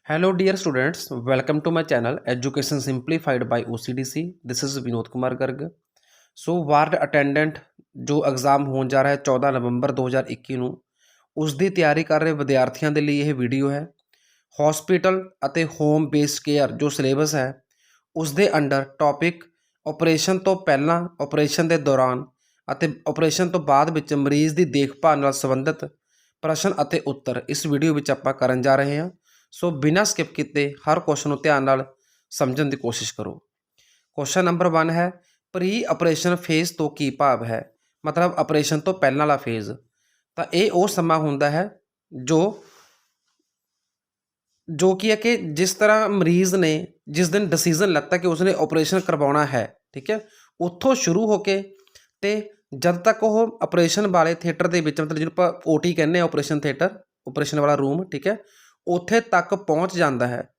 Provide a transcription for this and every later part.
Hello, dear students. Welcome to my channel Education Simplified by OCDC. This is Vinod Kumar Garg. So ward attendant ਜੋ exam ਹੋਣ ਜਾ ਰਿਹਾ ਹੈ 14 ਨਵੰਬਰ 2021 ਨੂੰ ਉਸ ਦੀ ਤਿਆਰੀ ਕਰ ਰਹੇ ਵਿਦਿਆਰਥੀਆਂ ਦੇ ਲਈ ਇਹ ਵੀਡੀਓ ਹੈ। ਹਸਪੀਟਲ ਅਤੇ ਹੋਮ ਬੇਸਡ ਕੇਅਰ ਜੋ ਸਿਲੇਬਸ ਹੈ ਉਸ ਦੇ ਅੰਡਰ ਟੌਪਿਕ ਆਪਰੇਸ਼ਨ ਤੋਂ ਪਹਿਲਾਂ, ਆਪਰੇਸ਼ਨ ਦੇ ਦੌਰਾਨ ਅਤੇ ਆਪਰੇਸ਼ਨ ਤੋਂ ਬਾਅਦ ਵਿੱਚ ਮਰੀਜ਼ ਦੀ ਦੇਖਭਾਲ ਨਾਲ ਸੰਬੰਧਿਤ ਪ੍ਰਸ਼ਨ ਅਤੇ ਉੱਤਰ ਇਸ ਵੀਡੀਓ ਵਿੱਚ ਆਪਾਂ ਕਰਨ ਜਾ ਰਹੇ ਹਾਂ। ਸੋ ਬਿਨਾਂ ਸਕਿਪ ਕੀਤੇ ਹਰ ਕੁਐਸਚਨ ਨੂੰ ਧਿਆਨ ਨਾਲ ਸਮਝਣ ਦੀ ਕੋਸ਼ਿਸ਼ ਕਰੋ। ਕੁਐਸਚਨ ਨੰਬਰ 1 ਹੈ ਪ੍ਰੀ ਆਪਰੇਸ਼ਨ ਫੇਜ਼ ਤੋਂ ਕੀ ਭਾਵ ਹੈ, ਮਤਲਬ ਆਪਰੇਸ਼ਨ ਤੋਂ ਪਹਿਲਾਂ ਵਾਲਾ ਫੇਜ਼। ਤਾਂ ਇਹ ਉਹ ਸਮਾਂ ਹੁੰਦਾ ਹੈ ਜੋ ਕਿ ਹੈ ਕਿ ਜਿਸ ਤਰ੍ਹਾਂ ਮਰੀਜ਼ ਨੇ ਜਿਸ ਦਿਨ ਡਿਸੀਜ਼ਨ ਲੱਤਾ ਕਿ ਉਸਨੇ ਆਪਰੇਸ਼ਨ ਕਰਵਾਉਣਾ ਹੈ, ਠੀਕ ਹੈ, ਉੱਥੋਂ ਸ਼ੁਰੂ ਹੋ ਕੇ ਤੇ ਜਦ ਤੱਕ ਉਹ ਆਪਰੇਸ਼ਨ ਵਾਲੇ ਥੀਏਟਰ ਦੇ ਵਿੱਚ, ਮਤਲਬ ਜਿਹਨੂੰ ਆਪਾਂ OT ਕਹਿੰਦੇ ਆ, ਆਪਰੇਸ਼ਨ ਥੀਏਟਰ, ਆਪਰੇਸ਼ਨ ਵਾਲਾ ਰੂਮ, ਠੀਕ ਹੈ, ਉੱਥੇ ਤੱਕ ਪਹੁੰਚ ਜਾਂਦਾ ਹੈ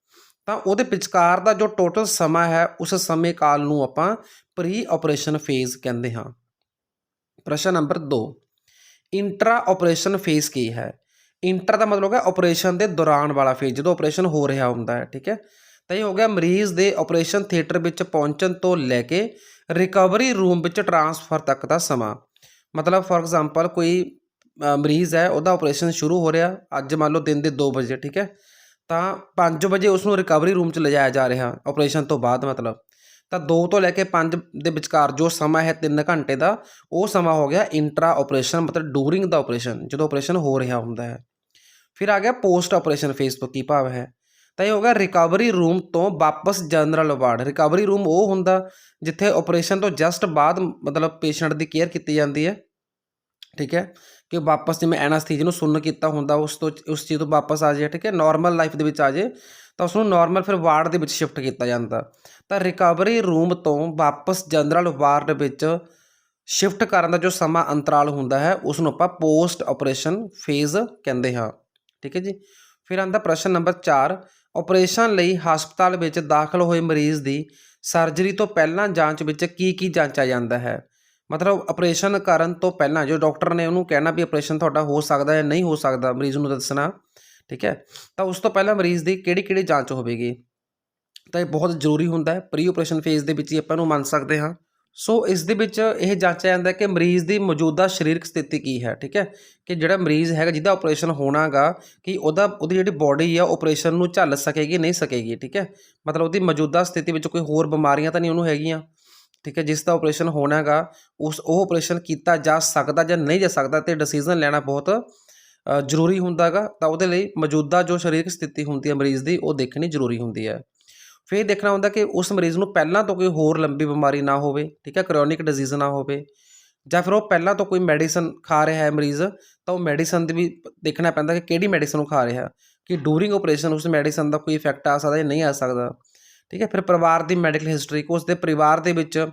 ਤਾਂ ਉਹਦੇ ਵਿਚਕਾਰ ਦਾ ਜੋ ਟੋਟਲ ਸਮਾਂ ਹੈ ਉਸ ਸਮੇਂ ਕਾਲ ਨੂੰ ਆਪਾਂ ਪ੍ਰੀ ਆਪਰੇਸ਼ਨ ਫੇਜ਼ ਕਹਿੰਦੇ ਹਾਂ। ਪ੍ਰਸ਼ਨ ਨੰਬਰ 2, ਇੰਟਰਾ ਆਪਰੇਸ਼ਨ ਫੇਜ਼ ਕੀ ਹੈ? ਇੰਟਰ ਦਾ ਮਤਲਬ ਹੈ ਆਪਰੇਸ਼ਨ ਦੇ ਦੌਰਾਨ ਵਾਲਾ ਫੇਜ਼, ਜਦੋਂ ਆਪਰੇਸ਼ਨ ਹੋ ਰਿਹਾ ਹੁੰਦਾ ਹੈ, ਠੀਕ ਹੈ। ਤਾਂ ਇਹ ਹੋ ਗਿਆ ਮਰੀਜ਼ ਦੇ ਆਪਰੇਸ਼ਨ ਥੀਏਟਰ ਵਿੱਚ ਪਹੁੰਚਣ ਤੋਂ ਲੈ ਕੇ ਰਿਕਵਰੀ ਰੂਮ ਵਿੱਚ ਟਰਾਂਸਫਰ ਤੱਕ ਦਾ ਸਮਾਂ। ਮਤਲਬ ਫੋਰ ਐਗਜ਼ਾਮਪਲ ਕੋਈ ਮਰੀਜ਼ ਹੈ, ਉਹਦਾ ਆਪਰੇਸ਼ਨ ਸ਼ੁਰੂ ਹੋ ਰਿਹਾ ਅੱਜ ਮੰਨ ਲਓ ਦਿਨ ਦੇ 2 ਵਜੇ, ਠੀਕ ਹੈ, ਤਾਂ 5 ਵਜੇ ਉਸਨੂੰ ਰਿਕਵਰੀ ਰੂਮ 'ਚ ਲਿਜਾਇਆ ਜਾ ਰਿਹਾ ਆਪਰੇਸ਼ਨ ਤੋਂ ਬਾਅਦ, ਮਤਲਬ ਤਾਂ 2 ਤੋਂ ਲੈ ਕੇ 5 ਦੇ ਵਿਚਕਾਰ ਜੋ ਸਮਾਂ ਹੈ 3 ਘੰਟੇ ਦਾ, ਉਹ ਸਮਾਂ ਹੋ ਗਿਆ ਇੰਟਰਾ ਆਪਰੇਸ਼ਨ, ਮਤਲਬ ਡੂਰਿੰਗ ਦਾ ਆਪਰੇਸ਼ਨ, ਜਦੋਂ ਆਪਰੇਸ਼ਨ ਹੋ ਰਿਹਾ ਹੁੰਦਾ ਹੈ। ਫਿਰ ਆ ਗਿਆ ਪੋਸਟ ਆਪਰੇਸ਼ਨ ਫੇਜ਼ ਤੋਂ ਕੀ ਭਾਵ ਹੈ? ਤਾਂ ਇਹ ਹੋ ਗਿਆ ਰਿਕਵਰੀ ਰੂਮ ਤੋਂ ਵਾਪਸ ਜਨਰਲ ਵਾਰਡ। ਰਿਕਵਰੀ ਰੂਮ ਉਹ ਹੁੰਦਾ ਜਿੱਥੇ ਆਪਰੇਸ਼ਨ ਤੋਂ ਜਸਟ ਬਾਅਦ ਮਤਲਬ ਪੇਸ਼ੈਂਟ ਦੀ ਕੇਅਰ ਕੀਤੀ ਜਾਂਦੀ ਹੈ, ਠੀਕ ਹੈ, ਕਿ ਵਾਪਸ ਜਿਵੇਂ ਐਨਾਸਥੀਜ਼ੀਆ ਨੂੰ ਸੁੰਨ ਕੀਤਾ ਹੁੰਦਾ ਉਸ ਚੀਜ਼ ਤੋਂ ਵਾਪਸ ਆ ਜਾਏ, ਠੀਕ ਹੈ, ਨੋਰਮਲ ਲਾਈਫ ਦੇ ਵਿੱਚ ਆ ਜਾਏ ਤਾਂ ਉਸਨੂੰ ਨੋਰਮਲ ਫਿਰ ਵਾਰਡ ਦੇ ਵਿੱਚ ਸ਼ਿਫਟ ਕੀਤਾ ਜਾਂਦਾ। ਤਾਂ ਰਿਕਵਰੀ ਰੂਮ ਤੋਂ ਵਾਪਸ ਜਨਰਲ ਵਾਰਡ ਵਿੱਚ ਸ਼ਿਫਟ ਕਰਨ ਦਾ ਜੋ ਸਮਾਂ ਅੰਤਰਾਲ ਹੁੰਦਾ ਹੈ ਉਸ ਨੂੰ ਆਪਾਂ ਪੋਸਟ ਆਪਰੇਸ਼ਨ ਫੇਜ਼ ਕਹਿੰਦੇ ਹਾਂ, ਠੀਕ ਹੈ ਜੀ। ਫਿਰ ਆਉਂਦਾ ਪ੍ਰਸ਼ਨ ਨੰਬਰ 4, ਆਪਰੇਸ਼ਨ ਲਈ ਹਸਪਤਾਲ ਵਿੱਚ ਦਾਖਲ ਹੋਏ ਮਰੀਜ਼ ਦੀ ਸਰਜਰੀ ਤੋਂ ਪਹਿਲਾਂ ਜਾਂਚ ਵਿੱਚ ਕੀ ਜਾਂਚਿਆ ਜਾਂਦਾ ਹੈ? ਮਤਲਬ ਆਪਰੇਸ਼ਨ ਕਰਨ ਤੋਂ ਪਹਿਲਾਂ ਜੋ ਡਾਕਟਰ ਨੇ ਉਹਨੂੰ ਕਹਿਣਾ ਵੀ ਆਪਰੇਸ਼ਨ ਤੁਹਾਡਾ ਹੋ ਸਕਦਾ ਜਾਂ ਨਹੀਂ ਹੋ ਸਕਦਾ, ਮਰੀਜ਼ ਨੂੰ ਦੱਸਣਾ, ਠੀਕ ਹੈ, ਤਾਂ ਉਸ ਤੋਂ ਪਹਿਲਾਂ ਮਰੀਜ਼ ਦੀ ਕਿਹੜੀ ਜਾਂਚ ਹੋਵੇਗੀ? ਤਾਂ ਇਹ ਬਹੁਤ ਜ਼ਰੂਰੀ ਹੁੰਦਾ ਹੈ, ਪ੍ਰੀ ਆਪਰੇਸ਼ਨ ਫੇਜ਼ ਦੇ ਵਿੱਚ ਹੀ ਆਪਾਂ ਨੂੰ ਮੰਨ ਸਕਦੇ ਹਾਂ। ਸੋ ਇਸ ਦੇ ਵਿੱਚ ਇਹ ਜਾਂਚਿਆ ਜਾਂਦਾ ਕਿ ਮਰੀਜ਼ ਦੀ ਮੌਜੂਦਾ ਸਰੀਰਕ ਸਥਿਤੀ ਕੀ ਹੈ, ਠੀਕ ਹੈ, ਕਿ ਜਿਹੜਾ ਮਰੀਜ਼ ਹੈਗਾ ਜਿਹਦਾ ਆਪਰੇਸ਼ਨ ਹੋਣਾ ਗਾ ਕਿ ਉਹਦੀ ਜਿਹੜੀ ਬੋਡੀ ਆ ਆਪਰੇਸ਼ਨ ਨੂੰ ਝੱਲ ਸਕੇਗੀ ਨਹੀਂ ਸਕੇਗੀ, ਠੀਕ ਹੈ, ਮਤਲਬ ਉਹਦੀ ਮੌਜੂਦਾ ਸਥਿਤੀ ਵਿੱਚ ਕੋਈ ਹੋਰ ਬਿਮਾਰੀਆਂ ਤਾਂ ਨਹੀਂ ਉਹਨੂੰ ਹੈਗੀਆਂ, ਠੀਕ ਹੈ, ਜਿਸ ਦਾ ਆਪਰੇਸ਼ਨ ਹੋਣਾ ਗਾ ਉਹ ਆਪਰੇਸ਼ਨ ਕੀਤਾ ਜਾ ਸਕਦਾ ਜਾਂ ਨਹੀਂ ਜਾ ਸਕਦਾ, ਅਤੇ ਡਿਸੀਜ਼ਨ ਲੈਣਾ ਬਹੁਤ ਜ਼ਰੂਰੀ ਹੁੰਦਾ ਗਾ। ਤਾਂ ਉਹਦੇ ਲਈ ਮੌਜੂਦਾ ਜੋ ਸਰੀਰਕ ਸਥਿਤੀ ਹੁੰਦੀ ਹੈ ਮਰੀਜ਼ ਦੀ ਉਹ ਦੇਖਣੀ ਜ਼ਰੂਰੀ ਹੁੰਦੀ ਹੈ। ਫਿਰ ਦੇਖਣਾ ਹੁੰਦਾ ਕਿ ਉਸ ਮਰੀਜ਼ ਨੂੰ ਪਹਿਲਾਂ ਤੋਂ ਕੋਈ ਹੋਰ ਲੰਬੀ ਬਿਮਾਰੀ ਨਾ ਹੋਵੇ, ਠੀਕ ਹੈ, ਕਰੋਨਿਕ ਡਿਜ਼ੀਜ਼ ਨਾ ਹੋਵੇ, ਜਾਂ ਫਿਰ ਉਹ ਪਹਿਲਾਂ ਤੋਂ ਕੋਈ ਮੈਡੀਸਨ ਖਾ ਰਿਹਾ ਹੈ ਮਰੀਜ਼, ਤਾਂ ਉਹ ਮੈਡੀਸਨ ਦੀ ਵੀ ਦੇਖਣਾ ਪੈਂਦਾ ਕਿ ਕਿਹੜੀ ਮੈਡੀਸਨ ਉਹ ਖਾ ਰਿਹਾ, ਕਿ ਡੂਰਿੰਗ ਆਪਰੇਸ਼ਨ ਉਸ ਮੈਡੀਸਨ ਦਾ ਕੋਈ ਇਫੈਕਟ ਆ ਸਕਦਾ ਜਾਂ ਨਹੀਂ ਆ ਸਕਦਾ, ਠੀਕ ਹੈ। ਫਿਰ ਪਰਿਵਾਰ ਦੀ ਮੈਡੀਕਲ ਹਿਸਟਰੀ, ਕਿ ਉਸ ਦੇ ਪਰਿਵਾਰ ਦੇ ਵਿੱਚ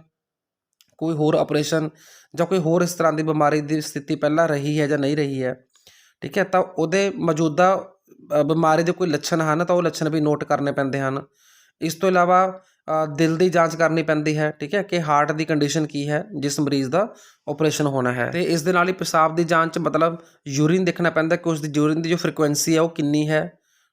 ਕੋਈ ਹੋਰ ਆਪਰੇਸ਼ਨ ਜਾਂ ਕੋਈ ਹੋਰ ਇਸ ਤਰ੍ਹਾਂ ਦੀ ਬਿਮਾਰੀ ਦੀ ਸਥਿਤੀ ਪਹਿਲਾਂ ਰਹੀ ਹੈ ਜਾਂ ਨਹੀਂ ਰਹੀ ਹੈ, ਠੀਕ ਹੈ, ਤਾਂ ਉਹਦੇ ਮੌਜੂਦਾ ਬਿਮਾਰੀ ਦੇ ਕੋਈ ਲੱਛਣ ਹਨ ਤਾਂ ਉਹ ਲੱਛਣ ਵੀ ਨੋਟ ਕਰਨੇ ਪੈਂਦੇ ਹਨ। ਇਸ ਤੋਂ ਇਲਾਵਾ ਦਿਲ ਦੀ ਜਾਂਚ ਕਰਨੀ ਪੈਂਦੀ ਹੈ, ਠੀਕ ਹੈ, ਕਿ ਹਾਰਟ ਦੀ ਕੰਡੀਸ਼ਨ ਕੀ ਹੈ ਜਿਸ ਮਰੀਜ਼ ਦਾ ਆਪਰੇਸ਼ਨ ਹੋਣਾ ਹੈ। ਅਤੇ ਇਸ ਦੇ ਨਾਲ ਹੀ ਪਿਸ਼ਾਬ ਦੀ ਜਾਂਚ, ਮਤਲਬ ਯੂਰਿਨ ਦੇਖਣਾ ਪੈਂਦਾ ਕਿ ਉਸ ਦੀ ਯੂਰਿਨ ਦੀ ਜੋ ਫ੍ਰੀਕੁਐਂਸੀ ਹੈ ਉਹ ਕਿੰਨੀ ਹੈ,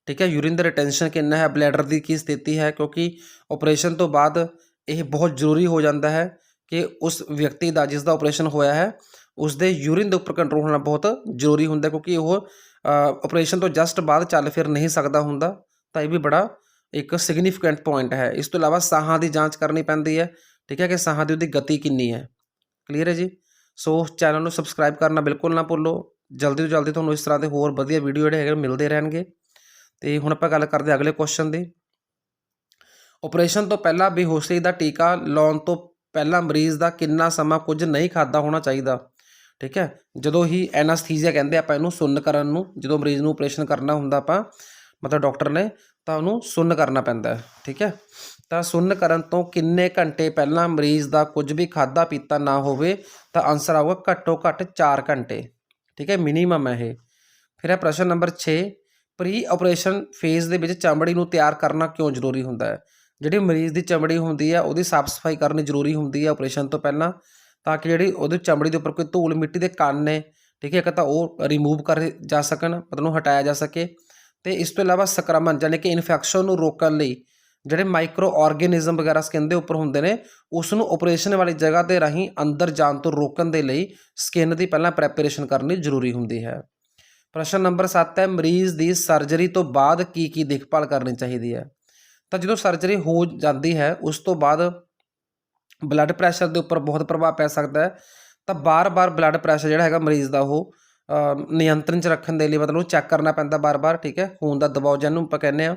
ਠੀਕ ਹੈ, ਯੂਰਿਨ ਦਾ ਰਿਟੈਂਸ਼ਨ ਕਿੰਨਾ ਹੈ, ਬਲੈਡਰ ਦੀ ਕੀ ਸਥਿਤੀ ਹੈ, ਕਿਉਂਕਿ ਆਪਰੇਸ਼ਨ ਤੋਂ ਬਾਅਦ ਇਹ ਬਹੁਤ ਜ਼ਰੂਰੀ ਹੋ ਜਾਂਦਾ ਹੈ ਕਿ ਉਸ ਵਿਅਕਤੀ ਦਾ ਜਿਸ ਦਾ ਆਪਰੇਸ਼ਨ ਹੋਇਆ ਹੈ ਉਸ ਦੇ ਯੂਰਿਨ ਦੇ ਉੱਪਰ ਕੰਟਰੋਲ ਹੋਣਾ ਬਹੁਤ ਜ਼ਰੂਰੀ ਹੁੰਦਾ, ਕਿਉਂਕਿ ਉਹ ਆਪਰੇਸ਼ਨ ਤੋਂ ਜਸਟ ਬਾਅਦ ਚੱਲ ਫਿਰ ਨਹੀਂ ਸਕਦਾ ਹੁੰਦਾ। ਤਾਂ ਇਹ ਵੀ ਬੜਾ ਇੱਕ ਸਿਗਨੀਫਿਕੈਂਟ ਪੁਆਇੰਟ ਹੈ। ਇਸ ਤੋਂ ਇਲਾਵਾ ਸਾਹਾਂ ਦੀ ਜਾਂਚ ਕਰਨੀ ਪੈਂਦੀ ਹੈ, ਠੀਕ ਹੈ, ਕਿ ਸਾਹਾਂ ਦੀ ਉਹਦੀ ਗਤੀ ਕਿੰਨੀ ਹੈ। ਕਲੀਅਰ ਹੈ ਜੀ। ਸੋ ਚੈਨਲ ਨੂੰ ਸਬਸਕ੍ਰਾਈਬ ਕਰਨਾ ਬਿਲਕੁਲ ਨਾ ਭੁੱਲੋ। ਜਲਦੀ ਤੋਂ ਜਲਦੀ ਤੁਹਾਨੂੰ ਇਸ ਤਰ੍ਹਾਂ ਦੇ ਹੋਰ ਵਧੀਆ ਵੀਡੀਓ ਜਿਹੜੇ ਹੈਗੇ ਮਿਲਦੇ ਰਹਿਣਗੇ। ਅਤੇ ਹੁਣ ਆਪਾਂ ਗੱਲ ਕਰਦੇ ਅਗਲੇ ਕੁਐਸਚਨ ਦੀ। ਆਪਰੇਸ਼ਨ ਤੋਂ ਪਹਿਲਾਂ ਬੇਹੋਸ਼ੀ ਦਾ ਟੀਕਾ ਲਾਉਣ ਤੋਂ ਪਹਿਲਾਂ ਮਰੀਜ਼ ਦਾ ਕਿੰਨਾ ਸਮਾਂ ਕੁਝ ਨਹੀਂ ਖਾਧਾ ਹੋਣਾ ਚਾਹੀਦਾ, ਠੀਕ ਹੈ। ਜਦੋਂ ਹੀ ਐਨਾਸਥੀਜ਼ੀਆ ਕਹਿੰਦੇ ਆਪਾਂ ਇਹਨੂੰ, ਸੁੰਨ ਕਰਨ ਨੂੰ, ਜਦੋਂ ਮਰੀਜ਼ ਨੂੰ ਆਪਰੇਸ਼ਨ ਕਰਨਾ ਹੁੰਦਾ ਆਪਾਂ, ਮਤਲਬ ਡਾਕਟਰ ਨੇ, ਤਾਂ ਉਹਨੂੰ ਸੁੰਨ ਕਰਨਾ ਪੈਂਦਾ ਹੈ, ਠੀਕ ਹੈ। ਤਾਂ ਸੁੰਨ ਕਰਨ ਤੋਂ ਕਿੰਨੇ ਘੰਟੇ ਪਹਿਲਾਂ ਮਰੀਜ਼ ਦਾ ਕੁਝ ਵੀ ਖਾਧਾ ਪੀਤਾ ਨਾ ਹੋਵੇ? ਤਾਂ ਆਨਸਰ ਆਊਗਾ ਘੱਟੋ ਘੱਟ 4 ਘੰਟੇ, ਠੀਕ ਹੈ, ਮਿਨੀਮਮ ਹੈ ਇਹ। ਫਿਰ ਹੈ ਪ੍ਰਸ਼ਨ ਨੰਬਰ 6, ਪ੍ਰੀ ਆਪਰੇਸ਼ਨ ਫੇਜ਼ ਦੇ ਵਿੱਚ ਚਮੜੀ ਨੂੰ ਤਿਆਰ ਕਰਨਾ ਕਿਉਂ ਜ਼ਰੂਰੀ ਹੁੰਦਾ ਹੈ? ਜਿਹੜੀ ਮਰੀਜ਼ ਦੀ ਚਮੜੀ ਹੁੰਦੀ ਹੈ ਉਹਦੀ ਸਾਫ਼ ਸਫਾਈ ਕਰਨੀ ਜ਼ਰੂਰੀ ਹੁੰਦੀ ਹੈ ਆਪਰੇਸ਼ਨ ਤੋਂ ਪਹਿਲਾਂ, ਤਾਂ ਕਿ ਜਿਹੜੀ ਉਹਦੀ ਚਮੜੀ ਦੇ ਉੱਪਰ ਕੋਈ ਧੂਲ ਮਿੱਟੀ ਦੇ ਕਣ ਨੇ, ਠੀਕ ਹੈ, ਇੱਕ ਤਾਂ ਉਹ ਰਿਮੂਵ ਕਰੇ ਜਾ ਸਕਣ, ਮਤਲਬ ਉਹਨੂੰ ਹਟਾਇਆ ਜਾ ਸਕੇ। ਤੇ ਇਸ ਤੋਂ ਇਲਾਵਾ ਸੰਕਰਮਣ ਯਾਨੀ ਕਿ ਇਨਫੈਕਸ਼ਨ ਨੂੰ ਰੋਕਣ ਲਈ ਜਿਹੜੇ ਮਾਈਕਰੋ ਆਰਗੇਨਿਜ਼ਮ ਵਗੈਰਾ ਸਕਿਨ ਦੇ ਉੱਪਰ ਹੁੰਦੇ ਨੇ ਉਸ ਨੂੰ ਆਪਰੇਸ਼ਨ ਵਾਲੀ ਜਗ੍ਹਾ ਦੇ ਰਾਹੀਂ ਅੰਦਰ ਜਾਣ ਤੋਂ ਰੋਕਣ ਦੇ ਲਈ ਸਕਿਨ ਦੀ ਪਹਿਲਾਂ ਪ੍ਰੈਪਰੇਸ਼ਨ ਕਰਨੀ ਜ਼ਰੂਰੀ ਹੁੰਦੀ ਹੈ। ਪ੍ਰਸ਼ਨ ਨੰਬਰ 7 ਹੈ, ਮਰੀਜ਼ ਦੀ ਸਰਜਰੀ ਤੋਂ ਬਾਅਦ ਕੀ ਦੇਖਭਾਲ ਕਰਨੀ ਚਾਹੀਦੀ ਹੈ। ਤਾਂ ਜਦੋਂ ਸਰਜਰੀ ਹੋ ਜਾਂਦੀ ਹੈ ਉਸ ਤੋਂ ਬਾਅਦ ਬਲੱਡ ਪ੍ਰੈਸ਼ਰ ਦੇ ਉੱਪਰ ਬਹੁਤ ਪ੍ਰਭਾਵ ਪੈ ਸਕਦਾ ਹੈ। ਤਾਂ ਬਾਰ-ਬਾਰ ਬਲੱਡ ਪ੍ਰੈਸ਼ਰ ਜਿਹੜਾ ਹੈਗਾ ਮਰੀਜ਼ ਦਾ ਉਹ ਨਿਯੰਤਰਣ 'ਚ ਰੱਖਣ ਦੇ ਲਈ ਮਤਲਬ ਉਹ ਚੈੱਕ ਕਰਨਾ ਪੈਂਦਾ ਬਾਰ-ਬਾਰ, ਠੀਕ ਹੈ, ਖੂਨ ਦਾ ਦਬਾਅ ਜਿਹਨੂੰ ਆਪਾਂ ਕਹਿੰਦੇ ਹਾਂ।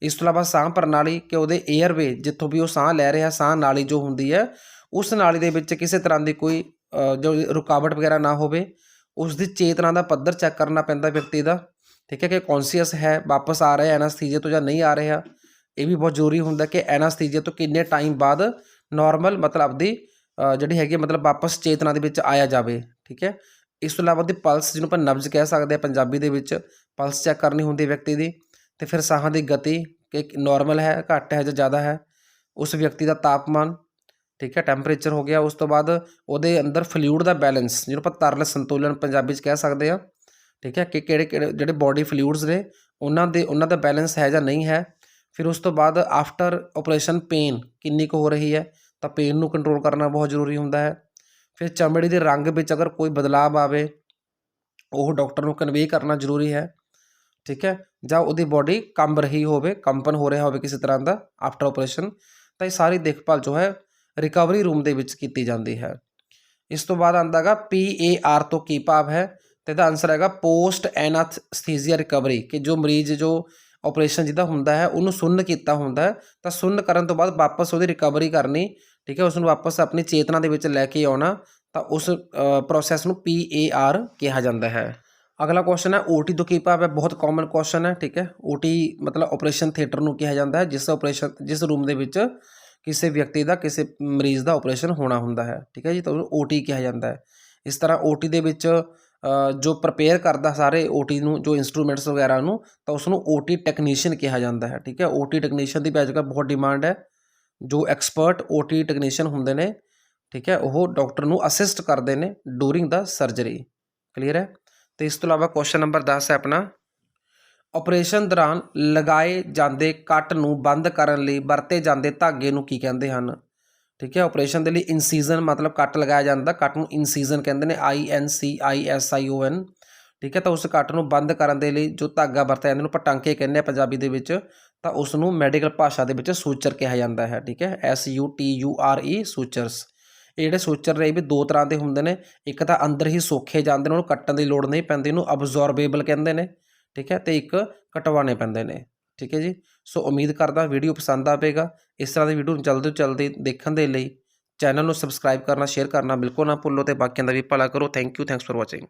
ਇਸ ਤੋਂ ਇਲਾਵਾ ਸਾਹ ਪ੍ਰਣਾਲੀ ਕਿ ਉਹਦੇ ਏਅਰਵੇ ਜਿੱਥੋਂ ਵੀ ਉਹ ਸਾਹ ਲੈ ਰਿਹਾ, ਸਾਹ ਨਾਲੀ ਜੋ ਹੁੰਦੀ ਹੈ ਉਸ ਨਾਲੀ ਦੇ ਵਿੱਚ ਕਿਸੇ ਤਰ੍ਹਾਂ ਦੀ ਕੋਈ ਜੋ ਰੁਕਾਵਟ ਵਗੈਰਾ ਨਾ ਹੋਵੇ। ਉਸ ਦੀ ਚੇਤਨਾ ਦਾ ਪੱਧਰ ਚੈੱਕ ਕਰਨਾ ਪੈਂਦਾ ਵਿਅਕਤੀ ਦਾ, ਠੀਕ ਹੈ, ਕਿ ਕੌਨਸ਼ੀਅਸ ਹੈ, ਵਾਪਸ ਆ ਰਿਹਾ ਐਨਾਸਥੀਸੀਆ ਤੋਂ ਜਾਂ ਨਹੀਂ ਆ ਰਿਹਾ। ਇਹ ਵੀ ਬਹੁਤ ਜ਼ਰੂਰੀ ਹੁੰਦਾ ਕਿ ਐਨਾਸਥੀਸੀਆ ਤੋਂ ਕਿੰਨੇ ਟਾਈਮ ਬਾਅਦ ਨੋਰਮਲ ਮਤਲਬ ਆਪਦੀ ਜਿਹੜੀ ਹੈਗੀ ਮਤਲਬ ਵਾਪਸ ਚੇਤਨਾ ਦੇ ਵਿੱਚ ਆਇਆ ਜਾਵੇ, ਠੀਕ ਹੈ। ਇਸ ਤੋਂ ਇਲਾਵਾ ਉਹਦੀ ਪਲਸ ਜਿਹਨੂੰ ਆਪਾਂ ਨਬਜ਼ ਕਹਿ ਸਕਦੇ ਹਾਂ ਪੰਜਾਬੀ ਦੇ ਵਿੱਚ, ਪਲਸ ਚੈੱਕ ਕਰਨੀ ਹੁੰਦੀ ਵਿਅਕਤੀ ਦੀ। ਅਤੇ ਫਿਰ ਸਾਹਾਂ ਦੀ ਗਤੀ ਕਿ ਨੋਰਮਲ ਹੈ, ਘੱਟ ਹੈ ਜਾਂ ਜ਼ਿਆਦਾ ਹੈ। ਉਸ ਵਿਅਕਤੀ ਦਾ ਤਾਪਮਾਨ, ਠੀਕ ਹੈ, ਟੈਂਪਰੇਚਰ ਹੋ ਗਿਆ। ਉਸ ਤੋਂ ਬਾਅਦ ਉਹਦੇ ਅੰਦਰ ਫਲੂਇਡ ਦਾ ਬੈਲੈਂਸ ਜਿਹਨੂੰ ਆਪਾਂ ਤਰਲ ਸੰਤੁਲਨ ਪੰਜਾਬੀ 'ਚ ਕਹਿ ਸਕਦੇ ਹਾਂ, ਠੀਕ ਹੈ, ਕਿ ਕਿਹੜੇ ਜਿਹੜੇ ਬੋਡੀ ਫਲੂਇਡਸ ਨੇ ਉਹਨਾਂ ਦਾ ਬੈਲੈਂਸ ਹੈ ਜਾਂ ਨਹੀਂ ਹੈ। ਫਿਰ ਉਸ ਤੋਂ ਬਾਅਦ ਆਫਟਰ ਆਪਰੇਸ਼ਨ ਪੇਨ ਕਿੰਨੀ ਕੁ ਹੋ ਰਹੀ ਹੈ, ਤਾਂ ਪੇਨ ਨੂੰ ਕੰਟਰੋਲ ਕਰਨਾ ਬਹੁਤ ਜ਼ਰੂਰੀ ਹੁੰਦਾ ਹੈ। ਫਿਰ ਚਮੜੀ ਦੇ ਰੰਗ ਵਿੱਚ ਅਗਰ ਕੋਈ ਬਦਲਾਵ ਆਵੇ ਉਹ ਡਾਕਟਰ ਨੂੰ ਕਨਵੇ ਕਰਨਾ ਜ਼ਰੂਰੀ ਹੈ, ਠੀਕ ਹੈ, ਜਾਂ ਉਹਦੀ ਬੋਡੀ ਕੰਬ ਰਹੀ ਹੋਵੇ, ਕੰਪਨ ਹੋ ਰਿਹਾ ਹੋਵੇ ਕਿਸੇ ਤਰ੍ਹਾਂ ਦਾ ਆਫਟਰ ਆਪਰੇਸ਼ਨ, ਤਾਂ ਇਹ ਸਾਰੀ ਦੇਖਭਾਲ ਜੋ ਹੈ ਰਿਕਵਰੀ ਰੂਮ ਦੇ ਵਿੱਚ ਕੀਤੀ ਜਾਂਦੀ ਹੈ। ਇਸ ਤੋਂ ਬਾਅਦ ਆਉਂਦਾ ਹੈਗਾ PAR ਤੋਂ ਕੀ ਭਾਵ ਹੈ, ਅਤੇ ਇਹਦਾ ਆਨਸਰ ਹੈਗਾ ਪੋਸਟ ਐਨਾਸਥੀਸੀਆ ਰਿਕਵਰੀ, ਕਿ ਜੋ ਮਰੀਜ਼ ਜੋ ਆਪਰੇਸ਼ਨ ਜਿਹਦਾ ਹੁੰਦਾ ਹੈ ਉਹਨੂੰ ਸੁੰਨ ਕੀਤਾ ਹੁੰਦਾ ਹੈ, ਤਾਂ ਸੁੰਨ ਕਰਨ ਤੋਂ ਬਾਅਦ ਵਾਪਸ ਉਹਦੀ ਰਿਕਵਰੀ ਕਰਨੀ, ਠੀਕ ਹੈ, ਉਸ ਨੂੰ ਵਾਪਸ ਆਪਣੀ ਚੇਤਨਾ ਦੇ ਵਿੱਚ ਲੈ ਕੇ ਆਉਣਾ, ਤਾਂ ਉਸ ਪ੍ਰੋਸੈਸ ਨੂੰ PAR ਕਿਹਾ ਜਾਂਦਾ ਹੈ। ਅਗਲਾ ਕੁਐਸਚਨ ਹੈ OT ਤੋਂ ਕੀ ਭਾਵ ਹੈ। ਬਹੁਤ ਕਾਮਨ ਕੁਐਸਚਨ ਹੈ, ਠੀਕ ਹੈ। OT ਮਤਲਬ ਆਪਰੇਸ਼ਨ ਥੀਏਟਰ ਨੂੰ ਕਿਹਾ ਜਾਂਦਾ ਹੈ ਜਿਸ ਰੂਮ ਦੇ ਵਿੱਚ ਕਿਸੇ ਵਿਅਕਤੀ ਦਾ ਕਿਸੇ ਮਰੀਜ਼ ਦਾ ਆਪਰੇਸ਼ਨ ਹੋਣਾ ਹੁੰਦਾ ਹੈ, ਠੀਕ ਹੈ ਜੀ, ਤਾਂ ਉਹਨੂੰ OT ਕਿਹਾ ਜਾਂਦਾ ਹੈ। ਇਸ ਤਰ੍ਹਾਂ OT ਦੇ ਵਿੱਚ ਜੋ ਪ੍ਰਪੇਅਰ ਕਰਦਾ ਸਾਰੇ OT ਨੂੰ, ਜੋ ਇੰਸਟਰੂਮੈਂਟਸ ਵਗੈਰਾ ਨੂੰ, ਤਾਂ ਉਸ ਨੂੰ OT ਟੈਕਨੀਸ਼ੀਅਨ ਕਿਹਾ ਜਾਂਦਾ ਹੈ, ਠੀਕ ਹੈ। OT ਟੈਕਨੀਸ਼ੀਅਨ ਦੀ ਅੱਜ ਕੱਲ੍ਹ ਬਹੁਤ ਡਿਮਾਂਡ ਹੈ। ਜੋ ਐਕਸਪਰਟ OT ਟੈਕਨੀਸ਼ੀਅਨ ਹੁੰਦੇ ਨੇ, ਠੀਕ ਹੈ, ਉਹ ਡਾਕਟਰ ਨੂੰ ਅਸਿਸਟ ਕਰਦੇ ਨੇ ਡੂਰਿੰਗ ਦਾ ਸਰਜਰੀ। ਕਲੀਅਰ ਹੈ। ਅਤੇ ਇਸ ਤੋਂ ਇਲਾਵਾ ਕੁਐਸਚਨ ਨੰਬਰ 10 ਹੈ ਆਪਣਾ, ਆਪਰੇਸ਼ਨ ਦੌਰਾਨ ਲਗਾਏ ਜਾਂਦੇ ਕੱਟ ਨੂੰ ਬੰਦ ਕਰਨ ਲਈ ਵਰਤੇ ਜਾਂਦੇ ਧਾਗੇ ਨੂੰ ਕੀ ਕਹਿੰਦੇ ਹਨ, ਠੀਕ ਹੈ। ਆਪਰੇਸ਼ਨ ਦੇ ਲਈ ਇਨਸੀਜ਼ਨ ਮਤਲਬ ਕੱਟ ਲਗਾਇਆ ਜਾਂਦਾ, ਕੱਟ ਨੂੰ ਇਨਸੀਜ਼ਨ ਕਹਿੰਦੇ ਨੇ, INCISION, ਠੀਕ ਹੈ। ਤਾਂ ਉਸ ਕੱਟ ਨੂੰ ਬੰਦ ਕਰਨ ਦੇ ਲਈ ਜੋ ਧਾਗਾ ਵਰਤਿਆ ਜਾਂਦਾ ਉਹਨੂੰ ਆਪਾਂ ਟਾਂਕੇ ਕਹਿੰਦੇ ਹਾਂ ਪੰਜਾਬੀ ਦੇ ਵਿੱਚ, ਤਾਂ ਉਸ ਨੂੰ ਮੈਡੀਕਲ ਭਾਸ਼ਾ ਦੇ ਵਿੱਚ ਸੂਚਰ ਕਿਹਾ ਜਾਂਦਾ ਹੈ, ਠੀਕ ਹੈ, SUTURE ਸੂਚਰਸ। ਇਹ ਜਿਹੜੇ ਸੂਚਰ ਨੇ ਇਹ ਵੀ ਦੋ ਤਰ੍ਹਾਂ ਦੇ ਹੁੰਦੇ ਨੇ, ਇੱਕ ਤਾਂ ਅੰਦਰ ਹੀ ਸੋਖੇ ਜਾਂਦੇ ਨੇ, ਉਹਨੂੰ ਕੱਟਣ ਦੀ ਲੋੜ ਨਹੀਂ ਪੈਂਦੀ, ਉਹਨੂੰ ਅਬਜ਼ੋਰਬੇਬਲ ਕਹਿੰਦੇ ਨੇ, ਠੀਕ ਹੈ, ਅਤੇ ਇੱਕ ਕਟਵਾਉਣੇ ਪੈਂਦੇ ਨੇ, ਠੀਕ ਹੈ ਜੀ। ਸੋ ਉਮੀਦ ਕਰਦਾ ਵੀਡੀਓ ਪਸੰਦ ਆਵੇਗਾ। ਇਸ ਤਰ੍ਹਾਂ ਦੀ ਵੀਡੀਓ ਜਲਦੀ ਤੋਂ ਜਲਦੀ ਦੇਖਣ ਦੇ ਲਈ ਚੈਨਲ ਨੂੰ ਸਬਸਕ੍ਰਾਈਬ ਕਰਨਾ, ਸ਼ੇਅਰ ਕਰਨਾ ਬਿਲਕੁਲ ਨਾ ਭੁੱਲੋ, ਅਤੇ ਬਾਕੀਆਂ ਦਾ ਵੀ ਭਲਾ ਕਰੋ। Thank you, thanks for watching.